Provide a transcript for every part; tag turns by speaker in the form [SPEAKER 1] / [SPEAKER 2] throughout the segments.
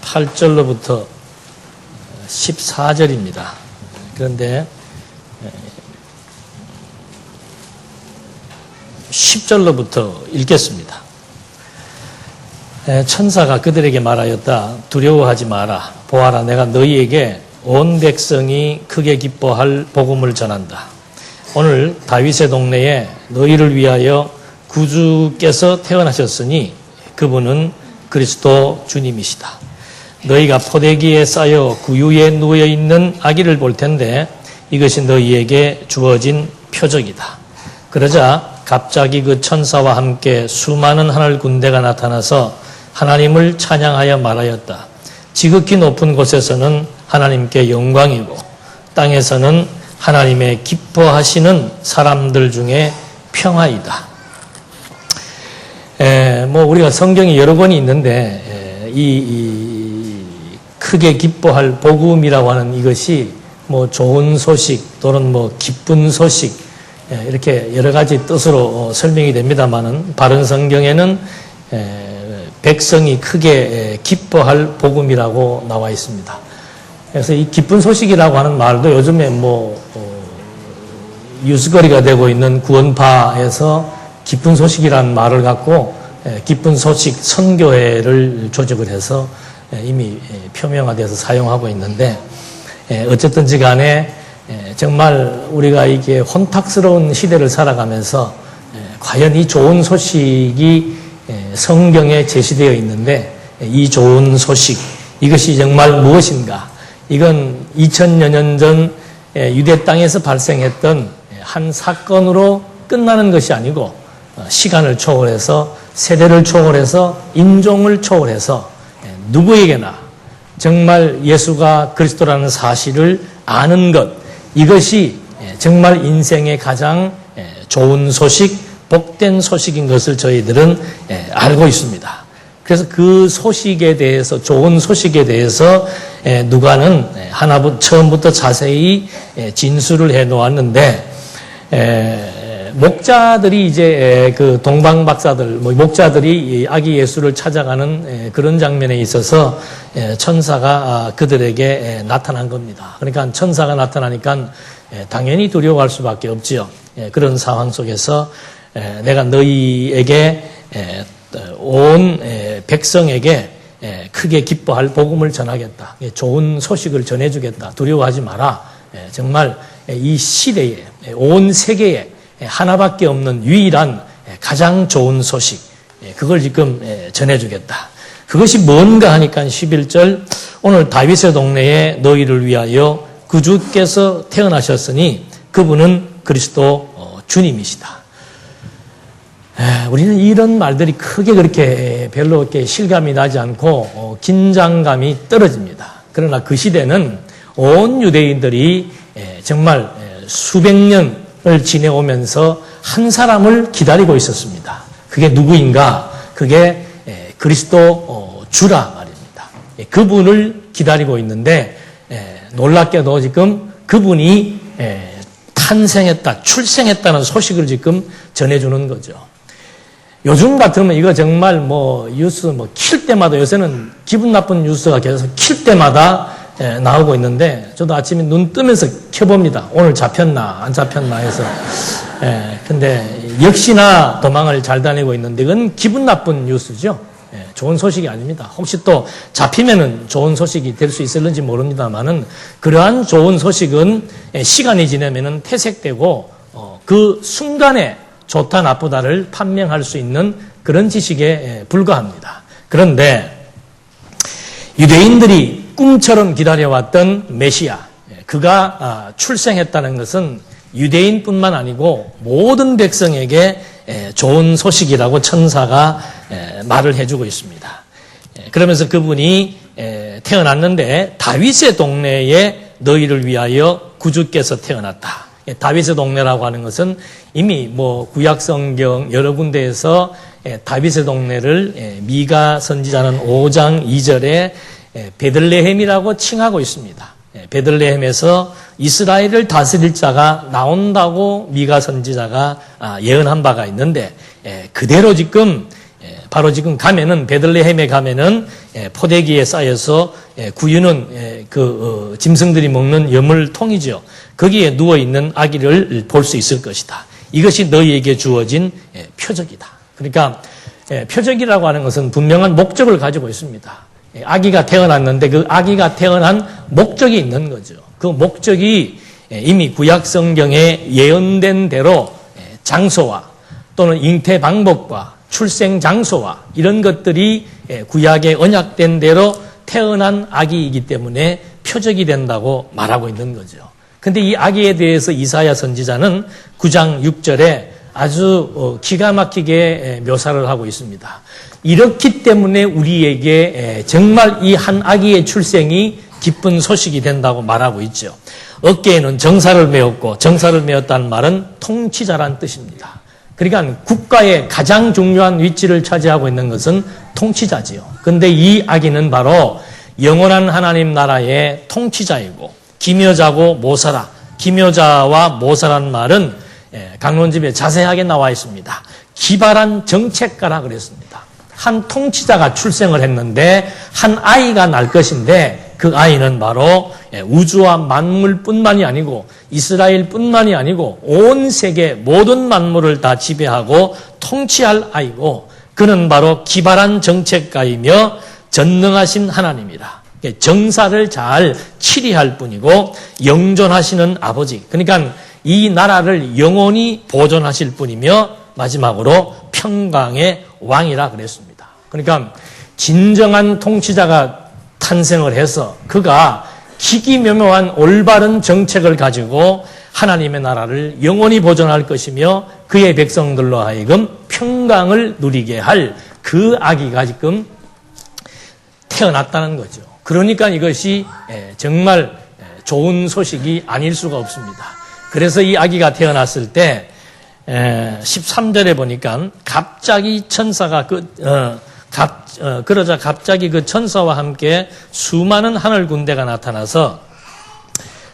[SPEAKER 1] 8절로부터 14절입니다. 그런데 10절로부터 읽겠습니다. 천사가 그들에게 말하였다. 두려워하지 마라. 보아라, 내가 너희에게 온 백성이 크게 기뻐할 복음을 전한다. 오늘 다윗의 동네에 너희를 위하여 구주께서 태어나셨으니 그분은 그리스도 주님이시다. 너희가 포대기에 쌓여 구유에 누워있는 아기를 볼 텐데 이것이 너희에게 주어진 표적이다. 그러자 갑자기 그 천사와 함께 수많은 하늘 군대가 나타나서 하나님을 찬양하여 말하였다. 지극히 높은 곳에서는 하나님께 영광이고 땅에서는 하나님의 기뻐하시는 사람들 중에 평화이다. 우리가 성경이 여러 권이 있는데 이 크게 기뻐할 복음이라고 하는 이것이 좋은 소식 또는 기쁜 소식 이렇게 여러 가지 뜻으로 설명이 됩니다만은 바른 성경에는 백성이 크게 기뻐할 복음이라고 나와 있습니다. 그래서 이 기쁜 소식이라고 하는 말도 요즘에 유스거리가 되고 있는 구원파에서 기쁜 소식이라는 말을 갖고 기쁜 소식 선교회를 조직을 해서 이미 표명화돼서 사용하고 있는데 어쨌든지 간에 정말 우리가 이게 혼탁스러운 시대를 살아가면서 과연 이 좋은 소식이 성경에 제시되어 있는데 이 좋은 소식 이것이 정말 무엇인가? 이건 2000여 년 전 유대 땅에서 발생했던 한 사건으로 끝나는 것이 아니고 시간을 초월해서 세대를 초월해서 인종을 초월해서 누구에게나 정말 예수가 그리스도라는 사실을 아는 것 이것이 정말 인생의 가장 좋은 소식, 복된 소식인 것을 저희들은 알고 있습니다. 그래서 그 소식에 대해서 좋은 소식에 대해서 누가는 처음부터 자세히 진술을 해 놓았는데 목자들이 이제 그 동방 박사들 목자들이 아기 예수를 찾아가는 그런 장면에 있어서 천사가 그들에게 나타난 겁니다. 그러니까 천사가 나타나니까 당연히 두려워할 수밖에 없지요. 그런 상황 속에서 내가 너희에게 온 백성에게 크게 기뻐할 복음을 전하겠다. 좋은 소식을 전해주겠다. 두려워하지 마라. 정말 이 시대에 온 세계에 하나밖에 없는 유일한 가장 좋은 소식 그걸 지금 전해주겠다. 그것이 뭔가 하니까 11절 오늘 다윗의 동네에 너희를 위하여 구주께서 태어나셨으니 그분은 그리스도 주님이시다. 우리는 이런 말들이 크게 그렇게 별로 이렇게 실감이 나지 않고 긴장감이 떨어집니다. 그러나 그 시대는 온 유대인들이 정말 수백 년을 지내오면서 한 사람을 기다리고 있었습니다. 그게 누구인가? 그게 그리스도 주라 말입니다. 그분을 기다리고 있는데 놀랍게도 지금 그분이 탄생했다, 출생했다는 소식을 지금 전해주는 거죠. 요즘 같으면 이거 정말 뉴스 킬 때마다 요새는 기분 나쁜 뉴스가 계속 킬 때마다 나오고 있는데 저도 아침에 눈 뜨면서 켜봅니다. 오늘 잡혔나 안 잡혔나 해서. 근데 역시나 도망을 잘 다니고 있는데 이건 기분 나쁜 뉴스죠. 좋은 소식이 아닙니다. 혹시 또 잡히면은 좋은 소식이 될 수 있을는지 모릅니다만은 그러한 좋은 소식은 시간이 지나면은 퇴색되고 그 순간에 좋다 나쁘다를 판명할 수 있는 그런 지식에 불과합니다. 그런데 유대인들이 꿈처럼 기다려왔던 메시아, 그가 출생했다는 것은 유대인뿐만 아니고 모든 백성에게 좋은 소식이라고 천사가 말을 해주고 있습니다. 그러면서 그분이 태어났는데 다윗의 동네에 너희를 위하여 구주께서 태어났다. 다윗의 동네라고 하는 것은 이미 구약 성경 여러 군데에서 다윗의 동네를 미가 선지자는 5장 2절에 베들레헴이라고 칭하고 있습니다. 베들레헴에서 이스라엘을 다스릴 자가 나온다고 미가 선지자가 예언한 바가 있는데 그대로 지금 바로 지금 가면은 베들레헴에 가면은 포대기에 쌓여서 구유는 짐승들이 먹는 여물통이죠. 거기에 누워 있는 아기를 볼 수 있을 것이다. 이것이 너희에게 주어진 표적이다. 그러니까 표적이라고 하는 것은 분명한 목적을 가지고 있습니다. 아기가 태어났는데 그 아기가 태어난 목적이 있는 거죠. 그 목적이 이미 구약 성경에 예언된 대로 장소와 또는 잉태 방법과 출생 장소와 이런 것들이 구약에 언약된 대로 태어난 아기이기 때문에 표적이 된다고 말하고 있는 거죠. 근데 이 아기에 대해서 이사야 선지자는 9장 6절에 아주 기가 막히게 묘사를 하고 있습니다. 이렇기 때문에 우리에게 정말 이 한 아기의 출생이 기쁜 소식이 된다고 말하고 있죠. 어깨에는 정사를 메었고, 정사를 메었다는 말은 통치자란 뜻입니다. 그러니까 국가의 가장 중요한 위치를 차지하고 있는 것은 통치자지요. 그런데 이 아기는 바로 영원한 하나님 나라의 통치자이고 기묘자고 모사라. 기묘자와 모사라는 말은 강론집에 자세하게 나와 있습니다. 기발한 정책가라 그랬습니다. 한 통치자가 출생을 했는데 한 아이가 날 것인데 그 아이는 바로 우주와 만물뿐만이 아니고 이스라엘뿐만이 아니고 온 세계 모든 만물을 다 지배하고 통치할 아이고 그는 바로 기발한 정책가이며 전능하신 하나님이라. 정사를 잘 치리할 분이고 영존하시는 아버지. 그러니까 이 나라를 영원히 보존하실 분이며 마지막으로 평강의 왕이라 그랬습니다. 그러니까 진정한 통치자가 탄생을 해서 그가 기기묘묘한 올바른 정책을 가지고 하나님의 나라를 영원히 보존할 것이며 그의 백성들로 하여금 평강을 누리게 할 그 아기가 지금 태어났다는 거죠. 그러니까 이것이 정말 좋은 소식이 아닐 수가 없습니다. 그래서 이 아기가 태어났을 때 13절에 보니까 갑자기 천사가 그러자 갑자기 그 천사와 함께 수많은 하늘 군대가 나타나서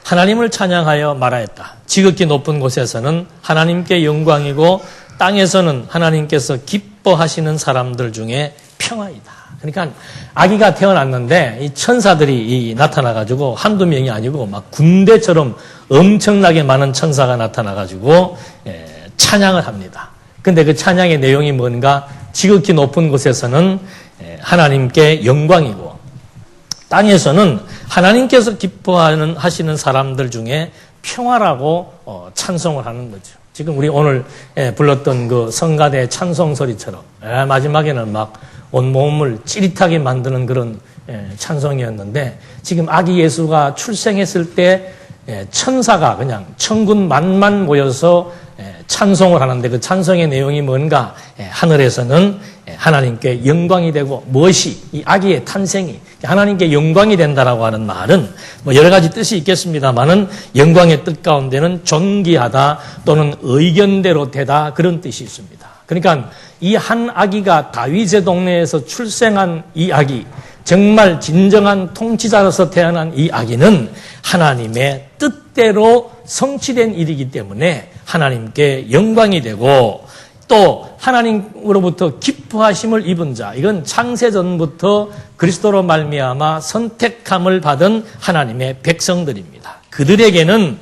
[SPEAKER 1] 하나님을 찬양하여 말하였다. 지극히 높은 곳에서는 하나님께 영광이고 땅에서는 하나님께서 기뻐하시는 사람들 중에 평화이다. 그러니까 아기가 태어났는데 이 천사들이 나타나가지고 한두 명이 아니고 막 군대처럼 엄청나게 많은 천사가 나타나가지고 찬양을 합니다. 근데 그 찬양의 내용이 뭔가 지극히 높은 곳에서는 하나님께 영광이고 땅에서는 하나님께서 기뻐하시는 사람들 중에 평화라고 찬송을 하는 거죠. 지금 우리 오늘 불렀던 그 성가대 찬송 소리처럼 마지막에는 막 온몸을 찌릿하게 만드는 그런 찬송이었는데 지금 아기 예수가 출생했을 때 천사가 그냥 천군 만만 모여서 찬송을 하는데 그 찬송의 내용이 뭔가 하늘에서는 하나님께 영광이 되고 무엇이 이 아기의 탄생이 하나님께 영광이 된다라고 하는 말은 뭐 여러 가지 뜻이 있겠습니다만은 영광의 뜻 가운데는 존귀하다 또는 의견대로 되다 그런 뜻이 있습니다. 그러니까 이 한 아기가 다윗의 동네에서 출생한 이 아기 정말 진정한 통치자로서 태어난 이 아기는 하나님의 뜻대로 성취된 일이기 때문에 하나님께 영광이 되고 또 하나님으로부터 기뻐하심을 입은 자 이건 창세전부터 그리스도로 말미암아 선택함을 받은 하나님의 백성들입니다. 그들에게는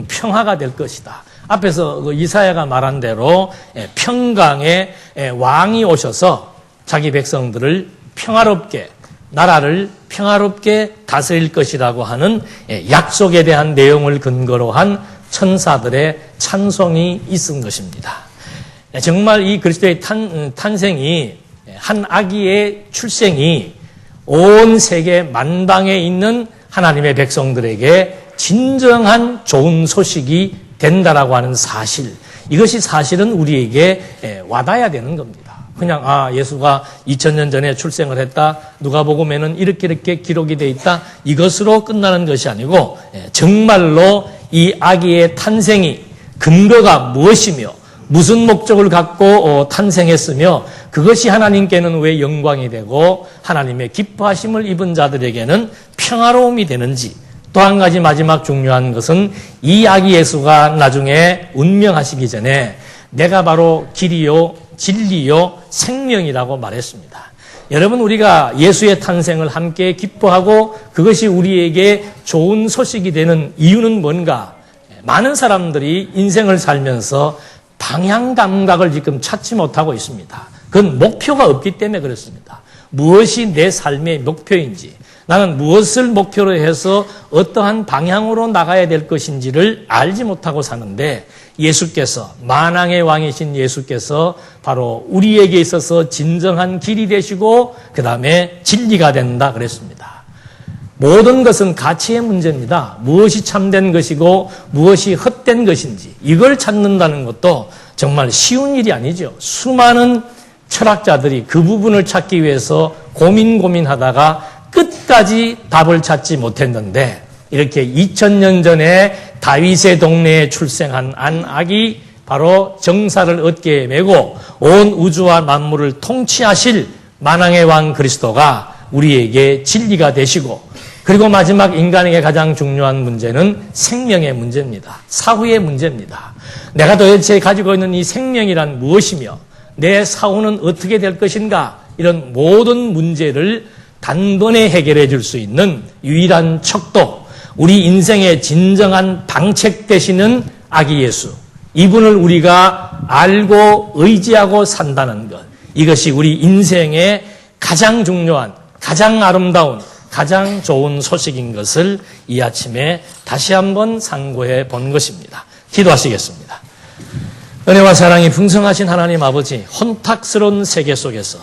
[SPEAKER 1] 평화가 될 것이다. 앞에서 이사야가 말한 대로 평강의 왕이 오셔서 자기 백성들을 평화롭게 나라를 평화롭게 다스릴 것이라고 하는 약속에 대한 내용을 근거로 한 천사들의 찬송이 있은 것입니다. 정말 이 그리스도의 탄생이 한 아기의 출생이 온 세계 만방에 있는 하나님의 백성들에게 진정한 좋은 소식이 된다라고 하는 사실 이것이 사실은 우리에게 와닿아야 되는 겁니다. 그냥 예수가 2000년 전에 출생을 했다. 누가복음에는 이렇게 기록이 돼 있다. 이것으로 끝나는 것이 아니고 정말로 이 아기의 탄생이 근거가 무엇이며 무슨 목적을 갖고 탄생했으며 그것이 하나님께는 왜 영광이 되고 하나님의 기뻐하심을 입은 자들에게는 평화로움이 되는지 또 한 가지 마지막 중요한 것은 이 아기 예수가 나중에 운명하시기 전에 내가 바로 길이요 진리요 생명이라고 말했습니다. 여러분, 우리가 예수의 탄생을 함께 기뻐하고 그것이 우리에게 좋은 소식이 되는 이유는 뭔가? 많은 사람들이 인생을 살면서 방향 감각을 지금 찾지 못하고 있습니다. 그건 목표가 없기 때문에 그렇습니다. 무엇이 내 삶의 목표인지, 나는 무엇을 목표로 해서 어떠한 방향으로 나가야 될 것인지를 알지 못하고 사는데, 예수께서, 만왕의 왕이신 예수께서 바로 우리에게 있어서 진정한 길이 되시고 그 다음에 진리가 된다 그랬습니다. 모든 것은 가치의 문제입니다. 무엇이 참된 것이고 무엇이 헛된 것인지 이걸 찾는다는 것도 정말 쉬운 일이 아니죠. 수많은 철학자들이 그 부분을 찾기 위해서 고민하다가 끝까지 답을 찾지 못했는데, 이렇게 2000년 전에 다윗의 동네에 출생한 한 아기, 바로 정사를 어깨에 메고 온 우주와 만물을 통치하실 만왕의 왕 그리스도가 우리에게 진리가 되시고, 그리고 마지막 인간에게 가장 중요한 문제는 생명의 문제입니다. 사후의 문제입니다. 내가 도대체 가지고 있는 이 생명이란 무엇이며 내 사후는 어떻게 될 것인가, 이런 모든 문제를 단번에 해결해 줄 수 있는 유일한 척도, 우리 인생의 진정한 방책 되시는 아기 예수, 이분을 우리가 알고 의지하고 산다는 것, 이것이 우리 인생의 가장 중요한, 가장 아름다운, 가장 좋은 소식인 것을 이 아침에 다시 한번 상고해 본 것입니다. 기도하시겠습니다. 은혜와 사랑이 풍성하신 하나님 아버지, 혼탁스러운 세계 속에서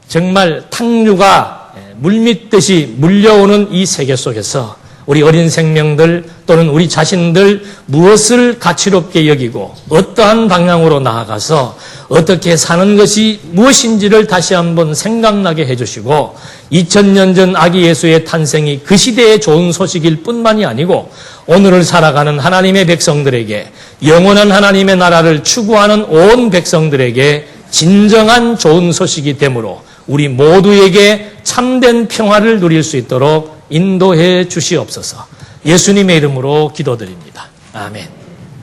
[SPEAKER 1] 정말 탕류가 물밀듯이 물려오는 이 세계 속에서 우리 어린 생명들 또는 우리 자신들 무엇을 가치롭게 여기고 어떠한 방향으로 나아가서 어떻게 사는 것이 무엇인지를 다시 한번 생각나게 해주시고, 2000년 전 아기 예수의 탄생이 그 시대의 좋은 소식일 뿐만이 아니고 오늘을 살아가는 하나님의 백성들에게, 영원한 하나님의 나라를 추구하는 온 백성들에게 진정한 좋은 소식이 되므로 우리 모두에게 참된 평화를 누릴 수 있도록 인도해 주시옵소서. 예수님의 이름으로 기도드립니다. 아멘.